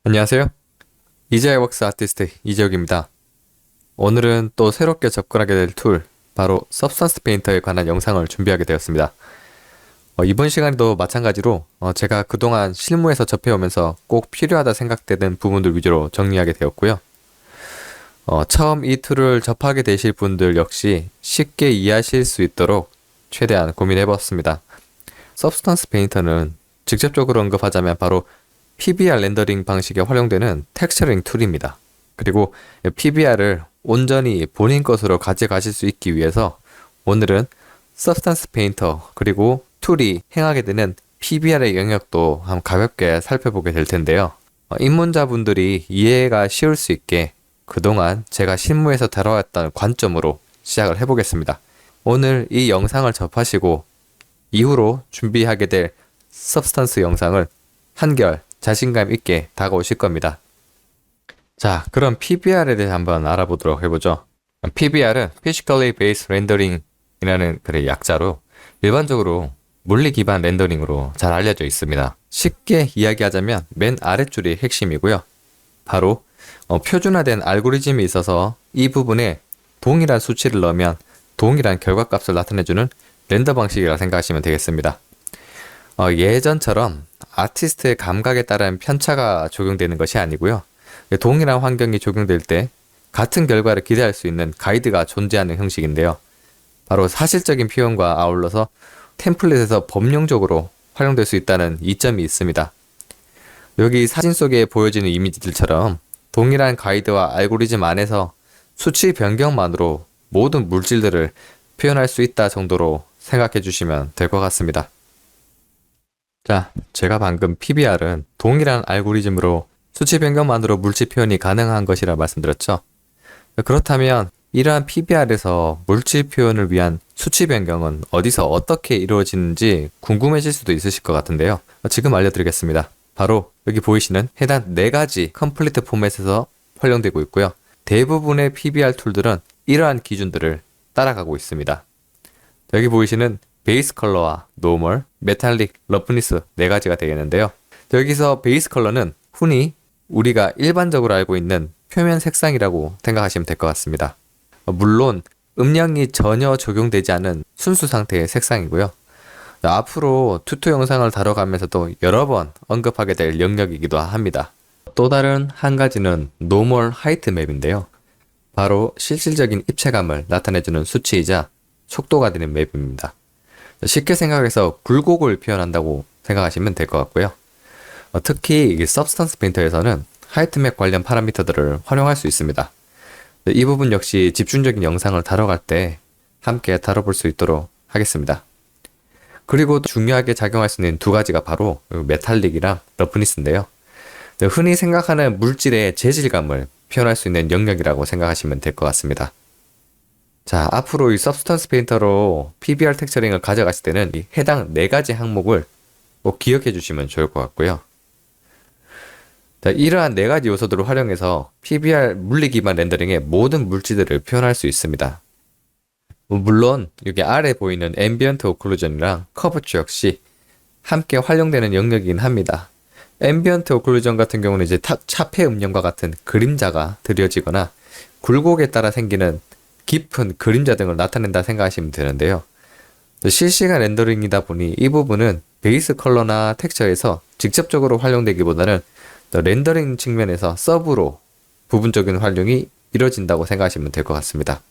안녕하세요. 이지아이 웍스 아티스트 이재욱입니다. 오늘은 또 새롭게 접근하게 될 툴, 바로 서브스턴스 페인터에 관한 영상을 준비하게 되었습니다. 이번 시간에도 마찬가지로 제가 그동안 실무에서 접해오면서 꼭 필요하다 생각되는 부분들 위주로 정리하게 되었고요. 처음 이 툴을 접하게 되실 분들 역시 쉽게 이해하실 수 있도록 최대한 고민해봤습니다. 서브스턴스 페인터는 직접적으로 언급하자면 바로 PBR 렌더링 방식에 활용되는 텍스처링 툴입니다. 그리고 PBR을 온전히 본인 것으로 가져가실 수 있기 위해서 오늘은 서브스턴스 페인터 그리고 툴이 행하게 되는 PBR의 영역도 한번 가볍게 살펴보게 될 텐데요. 입문자분들이 이해가 쉬울 수 있게 그동안 제가 실무에서 다뤄왔던 관점으로 시작을 해보겠습니다. 오늘 이 영상을 접하시고 이후로 준비하게 될 서브스턴스 영상을 한결 자신감 있게 다가오실 겁니다. 자, 그럼 PBR에 대해 한번 알아보도록 해보죠. PBR은 Physically Based Rendering이라는 약자로 일반적으로 물리 기반 렌더링으로 잘 알려져 있습니다. 쉽게 이야기하자면 맨 아랫줄이 핵심이고요. 바로 표준화된 알고리즘이 있어서 이 부분에 동일한 수치를 넣으면 동일한 결과값을 나타내주는 렌더 방식이라고 생각하시면 되겠습니다. 예전처럼 아티스트의 감각에 따른 편차가 적용되는 것이 아니고요. 동일한 환경이 적용될 때 같은 결과를 기대할 수 있는 가이드가 존재하는 형식인데요. 바로 사실적인 표현과 아울러서 템플릿에서 범용적으로 활용될 수 있다는 이점이 있습니다. 여기 사진 속에 보여지는 이미지들처럼 동일한 가이드와 알고리즘 안에서 수치 변경만으로 모든 물질들을 표현할 수 있다 정도로 생각해 주시면 될 것 같습니다. 자, 제가 방금 PBR은 동일한 알고리즘으로 수치 변경만으로 물질 표현이 가능한 것이라 말씀드렸죠. 그렇다면 이러한 PBR에서 물질 표현을 위한 수치 변경은 어디서 어떻게 이루어지는지 궁금해질 수도 있으실 것 같은데요. 지금 알려드리겠습니다. 바로 여기 보이시는 해당 4가지 컴플리트 포맷에서 활용되고 있고요. 대부분의 PBR 툴들은 이러한 기준들을 따라가고 있습니다. 여기 보이시는 베이스 컬러와 노멀, 메탈릭, 러프니스 4가지가 되겠는데요. 여기서 베이스 컬러는 흔히 우리가 일반적으로 알고 있는 표면 색상이라고 생각하시면 될 것 같습니다. 물론 음량이 전혀 적용되지 않은 순수 상태의 색상이고요. 앞으로 튜토 영상을 다뤄가면서도 여러 번 언급하게 될 영역이기도 합니다. 또 다른 한 가지는 노멀 하이트 맵인데요. 바로 실질적인 입체감을 나타내주는 수치이자 속도가 되는 맵입니다. 쉽게 생각해서 굴곡을 표현한다고 생각하시면 될 것 같고요. 특히 이 서브스턴스 페인터에서는 하이트맵 관련 파라미터들을 활용할 수 있습니다. 이 부분 역시 집중적인 영상을 다뤄갈 때 함께 다뤄볼 수 있도록 하겠습니다. 그리고 중요하게 작용할 수 있는 2가지가 바로 메탈릭이랑 러프니스인데요. 흔히 생각하는 물질의 재질감을 표현할 수 있는 영역이라고 생각하시면 될 것 같습니다. 자, 앞으로 이 서브스턴스 페인터로 PBR 텍스처링을 가져가실 때는 이 해당 4가지 항목을 꼭 기억해 주시면 좋을 것 같고요. 자, 이러한 4가지 요소들을 활용해서 PBR 물리 기반 렌더링의 모든 물질들을 표현할 수 있습니다. 물론 여기 아래 보이는 앰비언트 오클루전이랑 커브처 역시 함께 활용되는 영역이긴 합니다. 앰비언트 오클루전 같은 경우는 이제 차폐 음영과 같은 그림자가 드려지거나 굴곡에 따라 생기는 깊은 그림자 등을 나타낸다 생각하시면 되는데요. 실시간 렌더링이다 보니 이 부분은 베이스 컬러나 텍스처에서 직접적으로 활용되기보다는 렌더링 측면에서 서브로 부분적인 활용이 이루어진다고 생각하시면 될 것 같습니다.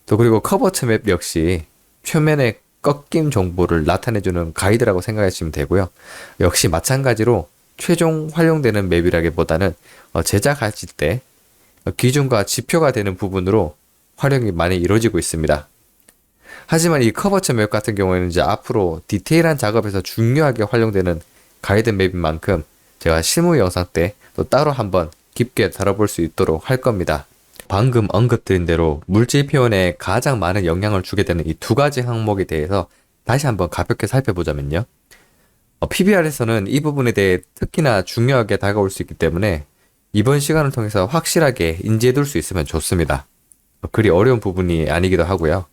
또 그리고 커버처 맵 역시 표면의 꺾임 정보를 나타내주는 가이드라고 생각하시면 되고요. 역시 마찬가지로 최종 활용되는 맵이라기보다는 제작하실 때 기준과 지표가 되는 부분으로 활용이 많이 이루어지고 있습니다. 하지만 이 커버처 맵 같은 경우에는 이제 앞으로 디테일한 작업에서 중요하게 활용되는 가이드 맵인 만큼 제가 실무 영상 때 또 따로 한번 깊게 다뤄볼 수 있도록 할 겁니다. 방금 언급드린 대로 물질 표현에 가장 많은 영향을 주게 되는 이 2가지 항목에 대해서 다시 한번 가볍게 살펴보자면요. PBR에서는 이 부분에 대해 특히나 중요하게 다가올 수 있기 때문에 이번 시간을 통해서 확실하게 인지해둘 수 있으면 좋습니다. 그리 어려운 부분이 아니기도 하고요.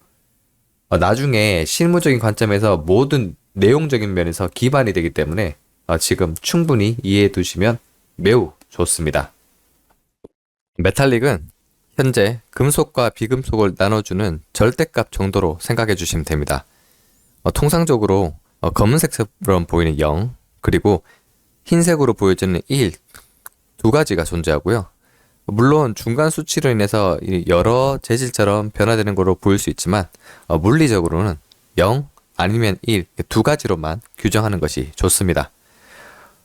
나중에 실무적인 관점에서 모든 내용적인 면에서 기반이 되기 때문에 지금 충분히 이해해 두시면 매우 좋습니다. 메탈릭은 현재 금속과 비금속을 나눠주는 절대값 정도로 생각해 주시면 됩니다. 통상적으로 검은색처럼 보이는 0, 그리고 흰색으로 보여지는 1, 두 가지가 존재하고요. 물론 중간 수치로 인해서 여러 재질처럼 변화되는 것으로 보일 수 있지만 물리적으로는 0 아니면 1, 두 가지로만 규정하는 것이 좋습니다.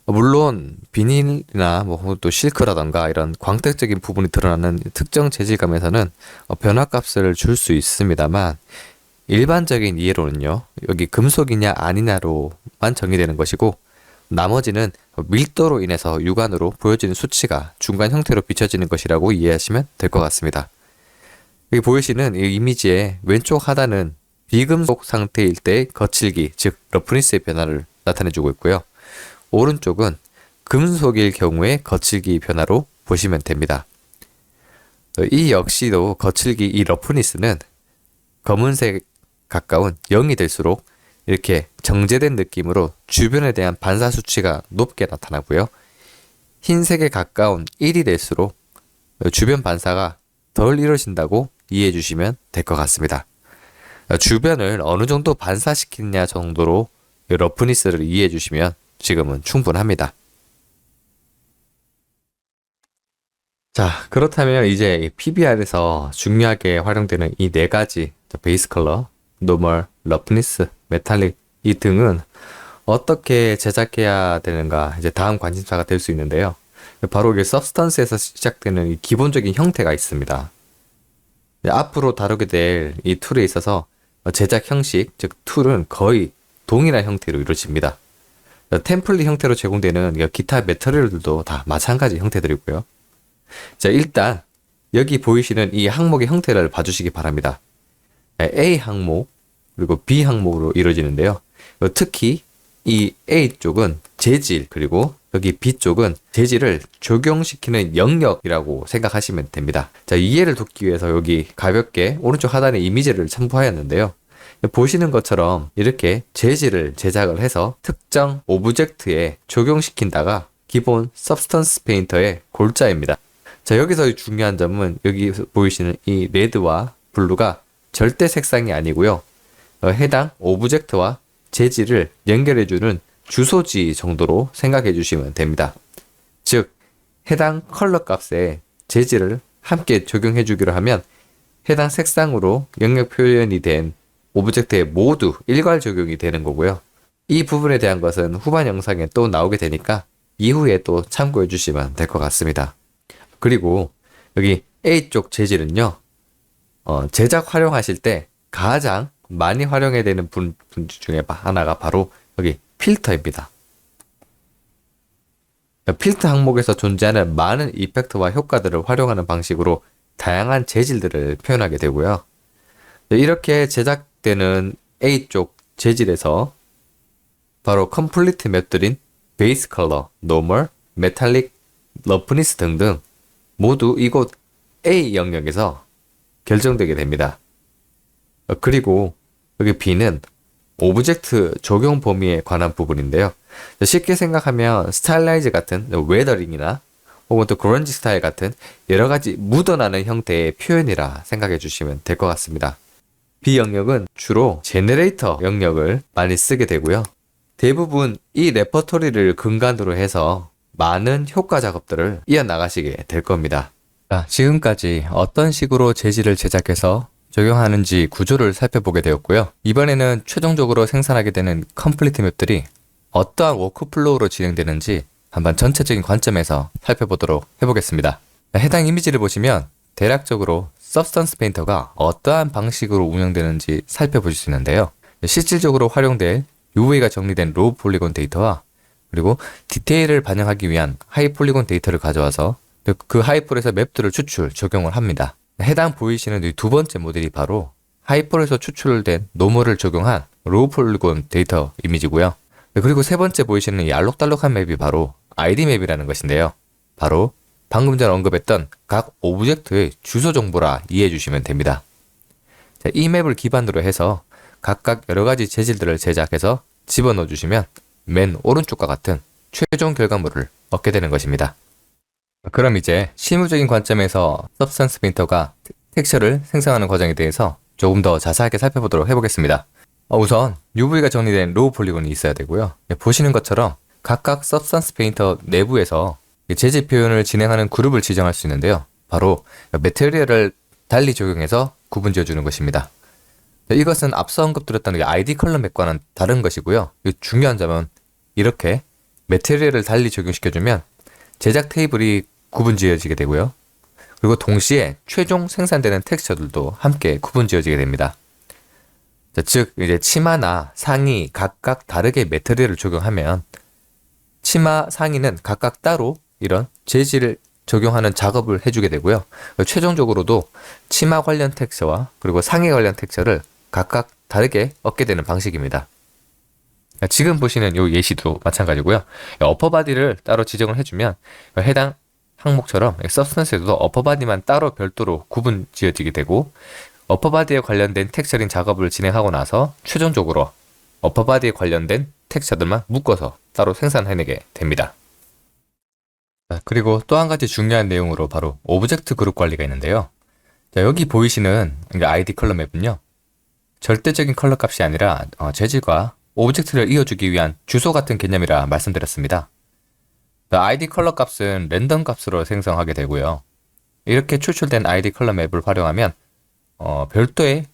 물론 비닐이나 또 실크라던가 이런 광택적인 부분이 드러나는 특정 재질감에서는 변화값을 줄 수 있습니다만 일반적인 이해로는요, 여기 금속이냐 아니냐로만 정의되는 것이고 나머지는 밀도로 인해서 육안으로 보여지는 수치가 중간 형태로 비춰지는 것이라고 이해하시면 될 것 같습니다. 여기 보이시는 이 이미지의 왼쪽 하단은 비금속 상태일 때의 거칠기, 즉 러프니스의 변화를 나타내주고 있고요. 오른쪽은 금속일 경우의 거칠기 변화로 보시면 됩니다. 이 역시도 거칠기, 이 러프니스는 검은색 가까운 0이 될수록 이렇게 정제된 느낌으로 주변에 대한 반사 수치가 높게 나타나고요. 흰색에 가까운 1이 될수록 주변 반사가 덜 이루어진다고 이해해 주시면 될 것 같습니다. 주변을 어느 정도 반사시키느냐 정도로 러프니스를 이해해 주시면 지금은 충분합니다. 자, 그렇다면 이제 PBR에서 중요하게 활용되는 이 네 가지 베이스 컬러, 노멀, 러프니스, 메탈릭 이 등은 어떻게 제작해야 되는가 이제 다음 관심사가 될 수 있는데요. 바로 이게 서브스턴스에서 시작되는 이 기본적인 형태가 있습니다. 앞으로 다루게 될 이 툴에 있어서 제작 형식, 즉 툴은 거의 동일한 형태로 이루어집니다. 템플릿 형태로 제공되는 기타 매터리얼들도 다 마찬가지 형태들이고요. 자, 일단 여기 보이시는 이 항목의 형태를 봐주시기 바랍니다. A 항목 그리고 B 항목으로 이루어지는데요. 특히 이 A 쪽은 재질, 그리고 여기 B 쪽은 재질을 적용시키는 영역이라고 생각하시면 됩니다. 자, 이해를 돕기 위해서 여기 가볍게 오른쪽 하단에 이미지를 첨부하였는데요. 보시는 것처럼 이렇게 재질을 제작을 해서 특정 오브젝트에 적용시킨다가 기본 서브스턴스 페인터의 골자입니다. 자, 여기서 중요한 점은 여기 보이시는 이 레드와 블루가 절대 색상이 아니고요. 해당 오브젝트와 재질을 연결해주는 주소지 정도로 생각해 주시면 됩니다. 즉, 해당 컬러 값에 재질을 함께 적용해 주기로 하면 해당 색상으로 영역 표현이 된 오브젝트에 모두 일괄 적용이 되는 거고요. 이 부분에 대한 것은 후반 영상에 또 나오게 되니까 이후에 또 참고해 주시면 될 것 같습니다. 그리고 여기 A쪽 재질은요, 제작 활용하실 때 가장 많이 활용해야 되는 분 중에 하나가 바로 여기 필터입니다. 필터 항목에서 존재하는 많은 이펙트와 효과들을 활용하는 방식으로 다양한 재질들을 표현하게 되고요. 이렇게 제작되는 A쪽 재질에서 바로 컴플리트 맵들인 베이스 컬러, 노멀, 메탈릭, 러프니스 등등 모두 이곳 A 영역에서 결정되게 됩니다. 그리고 여기 B는 오브젝트 적용 범위에 관한 부분인데요. 쉽게 생각하면 스타일라이즈 같은 웨더링이나 혹은 또 그런지 스타일 같은 여러 가지 묻어나는 형태의 표현이라 생각해 주시면 될 것 같습니다. B 영역은 주로 제너레이터 영역을 많이 쓰게 되고요. 대부분 이 레퍼토리를 근간으로 해서 많은 효과 작업들을 이어나가시게 될 겁니다. 자, 지금까지 어떤 식으로 재질을 제작해서 적용하는지 구조를 살펴보게 되었고요. 이번에는 최종적으로 생산하게 되는 컴플리트 맵들이 어떠한 워크플로우로 진행되는지 한번 전체적인 관점에서 살펴보도록 해보겠습니다. 해당 이미지를 보시면 대략적으로 서브스턴스 페인터가 어떠한 방식으로 운영되는지 살펴보실 수 있는데요. 실질적으로 활용될 UV가 정리된 로우 폴리곤 데이터와 그리고 디테일을 반영하기 위한 하이 폴리곤 데이터를 가져와서 그 하이폴에서 맵들을 추출, 적용을 합니다. 해당 보이시는 이 두 번째 모델이 바로 하이폴에서 추출된 노멀을 적용한 로우 폴리곤 데이터 이미지고요. 그리고 세 번째 보이시는 이 알록달록한 맵이 바로 ID 맵이라는 것인데요. 바로 방금 전 언급했던 각 오브젝트의 주소 정보라 이해해 주시면 됩니다. 자, 이 맵을 기반으로 해서 각각 여러 가지 재질들을 제작해서 집어넣어 주시면 맨 오른쪽과 같은 최종 결과물을 얻게 되는 것입니다. 그럼 이제 실무적인 관점에서 서브스턴스 페인터가 텍스처를 생성하는 과정에 대해서 조금 더 자세하게 살펴보도록 해보겠습니다. 우선 UV가 정리된 로우 폴리곤이 있어야 되고요. 보시는 것처럼 각각 서브스턴스 페인터 내부에서 재질 표현을 진행하는 그룹을 지정할 수 있는데요. 바로 매테리얼을 달리 적용해서 구분 지어주는 것입니다. 이것은 앞서 언급드렸던 ID 컬러 맵과는 다른 것이고요. 중요한 점은 이렇게 매테리얼을 달리 적용시켜주면 제작 테이블이 구분 지어지게 되고요. 그리고 동시에 최종 생산되는 텍스처들도 함께 구분 지어지게 됩니다. 즉 이제 치마나 상의 각각 다르게 매테리얼을 적용하면 치마, 상의는 각각 따로 이런 재질을 적용하는 작업을 해주게 되고요. 최종적으로도 치마 관련 텍스처와 그리고 상의 관련 텍스처를 각각 다르게 얻게 되는 방식입니다. 지금 보시는 이 예시도 마찬가지고요. 어퍼바디를 따로 지정을 해주면 해당 항목처럼 서브스턴스에도 어퍼바디만 따로 별도로 구분 지어지게 되고 어퍼바디에 관련된 텍스처링 작업을 진행하고 나서 최종적으로 어퍼바디에 관련된 텍스처들만 묶어서 따로 생산해내게 됩니다. 그리고 또 한 가지 중요한 내용으로 바로 오브젝트 그룹 관리가 있는데요. 여기 보이시는 ID 컬러 맵은요. 절대적인 컬러 값이 아니라 재질과 오브젝트를 이어주기 위한 주소 같은 개념이라 말씀드렸습니다. ID 컬러 값은 랜덤 값으로 생성하게 되고요. 이렇게 추출된 ID 컬러 맵을 활용하면 별도의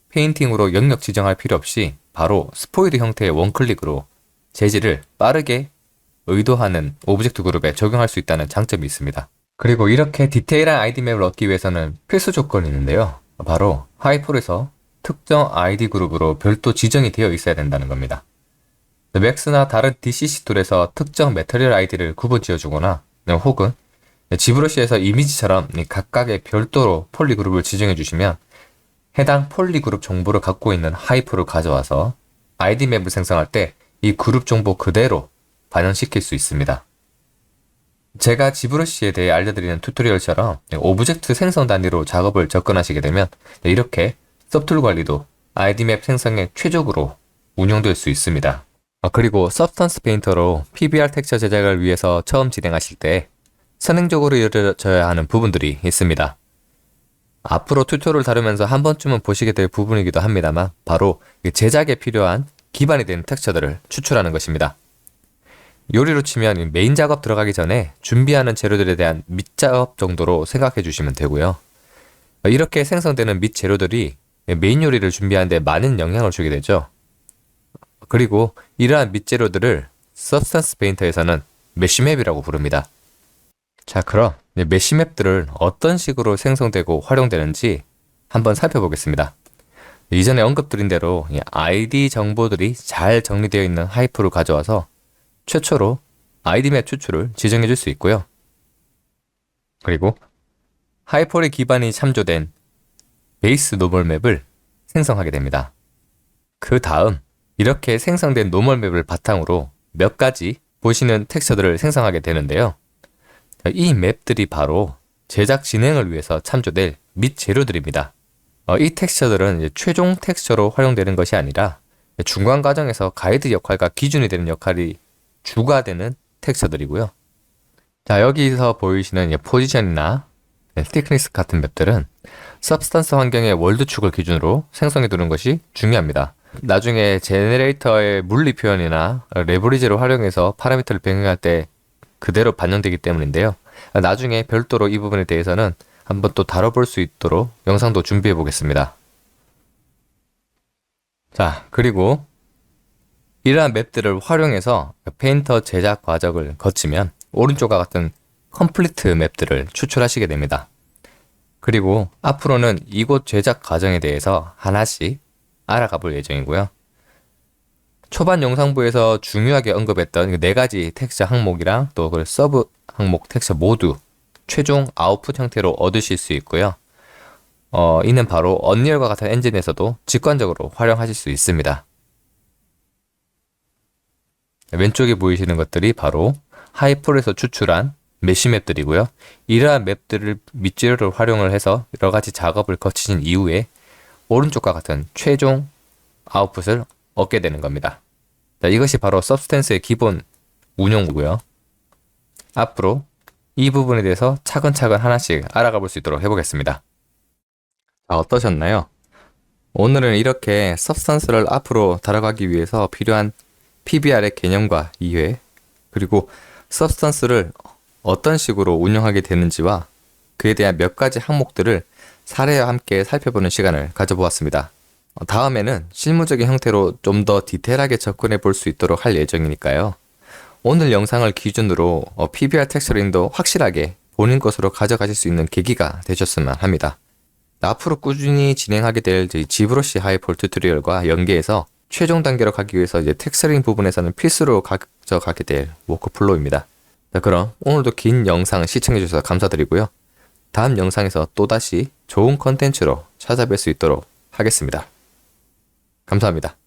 페인팅으로 영역 지정할 필요 없이 바로 스포이드 형태의 원클릭으로 재질을 빠르게 의도하는 오브젝트 그룹에 적용할 수 있다는 장점이 있습니다. 그리고 이렇게 디테일한 ID 맵을 얻기 위해서는 필수 조건이 있는데요. 바로 하이폴에서 특정 ID 그룹으로 별도 지정이 되어 있어야 된다는 겁니다. 맥스나 다른 DCC 툴에서 특정 매터리얼 ID를 구분 지어주거나 혹은 지브러시에서 이미지처럼 각각의 별도로 폴리 그룹을 지정해 주시면 해당 폴리 그룹 정보를 갖고 있는 하이폴을 가져와서 ID 맵을 생성할 때 이 그룹 정보 그대로 반영시킬 수 있습니다. 제가 지브러시에 대해 알려드리는 튜토리얼처럼 오브젝트 생성 단위로 작업을 접근하시게 되면 이렇게 서브툴 관리도 ID 맵 생성에 최적으로 운영될 수 있습니다. 그리고 서브스턴스 페인터로 PBR 텍스처 제작을 위해서 처음 진행하실 때 선행적으로 이루어져야 하는 부분들이 있습니다. 앞으로 튜토리얼을 다루면서 한 번쯤은 보시게 될 부분이기도 합니다만 바로 제작에 필요한 기반이 되는 텍스처들을 추출하는 것입니다. 요리로 치면 메인 작업 들어가기 전에 준비하는 재료들에 대한 밑작업 정도로 생각해 주시면 되고요. 이렇게 생성되는 밑 재료들이 메인 요리를 준비하는데 많은 영향을 주게 되죠. 그리고 이러한 밑 재료들을 서브스턴스 페인터에서는 메쉬맵이라고 부릅니다. 자, 그럼 메쉬맵들을 어떤 식으로 생성되고 활용되는지 한번 살펴보겠습니다. 이전에 언급드린 대로 ID 정보들이 잘 정리되어 있는 하이프를 가져와서 최초로 ID 맵 추출을 지정해 줄 수 있고요. 그리고 하이폴의 기반이 참조된 베이스 노멀 맵을 생성하게 됩니다. 그 다음 이렇게 생성된 노멀 맵을 바탕으로 몇 가지 보시는 텍스처들을 생성하게 되는데요. 이 맵들이 바로 제작 진행을 위해서 참조될 밑 재료들입니다. 이 텍스처들은 최종 텍스처로 활용되는 것이 아니라 중간 과정에서 가이드 역할과 기준이 되는 역할이 주가 되는 텍스처들이고요. 자, 여기서 보이시는 포지션이나 thickness 같은 맵들은 서브스턴스 환경의 월드축을 기준으로 생성해 두는 것이 중요합니다. 나중에 제네레이터의 물리 표현이나 레버리지를 활용해서 파라미터를 변경할 때 그대로 반영되기 때문인데요. 나중에 별도로 이 부분에 대해서는 한번 또 다뤄볼 수 있도록 영상도 준비해 보겠습니다. 자, 그리고 이러한 맵들을 활용해서 페인터 제작 과정을 거치면 오른쪽과 같은 컴플리트 맵들을 추출하시게 됩니다. 그리고 앞으로는 이곳 제작 과정에 대해서 하나씩 알아가 볼 예정이고요. 초반 영상부에서 중요하게 언급했던 4가지 텍스처 항목이랑 또 서브 항목 텍스처 모두 최종 아웃풋 형태로 얻으실 수 있고요. 이는 바로 언리얼과 같은 엔진에서도 직관적으로 활용하실 수 있습니다. 왼쪽에 보이시는 것들이 바로 하이폴에서 추출한 메쉬 맵들이고요. 이러한 맵들을 밑재료를 활용을 해서 여러가지 작업을 거치신 이후에 오른쪽과 같은 최종 아웃풋을 얻게 되는 겁니다. 자, 이것이 바로 서브스턴스의 기본 운용이고요. 앞으로 이 부분에 대해서 차근차근 하나씩 알아가 볼 수 있도록 해보겠습니다. 자, 어떠셨나요? 오늘은 이렇게 substance를 앞으로 다뤄가기 위해서 필요한 PBR의 개념과 이해, 그리고 substance를 어떤 식으로 운영하게 되는지와 그에 대한 몇 가지 항목들을 사례와 함께 살펴보는 시간을 가져보았습니다. 다음에는 실무적인 형태로 좀 더 디테일하게 접근해 볼 수 있도록 할 예정이니까요. 오늘 영상을 기준으로 PBR 텍스처링도 확실하게 본인 것으로 가져가실 수 있는 계기가 되셨으면 합니다. 앞으로 꾸준히 진행하게 될 지브러시 하이폴 튜토리얼과 연계해서 최종 단계로 가기 위해서 텍스처링 부분에서는 필수로 가져가게 될 워크플로우입니다. 자, 그럼 오늘도 긴 영상 시청해 주셔서 감사드리고요. 다음 영상에서 또다시 좋은 컨텐츠로 찾아뵐 수 있도록 하겠습니다. 감사합니다.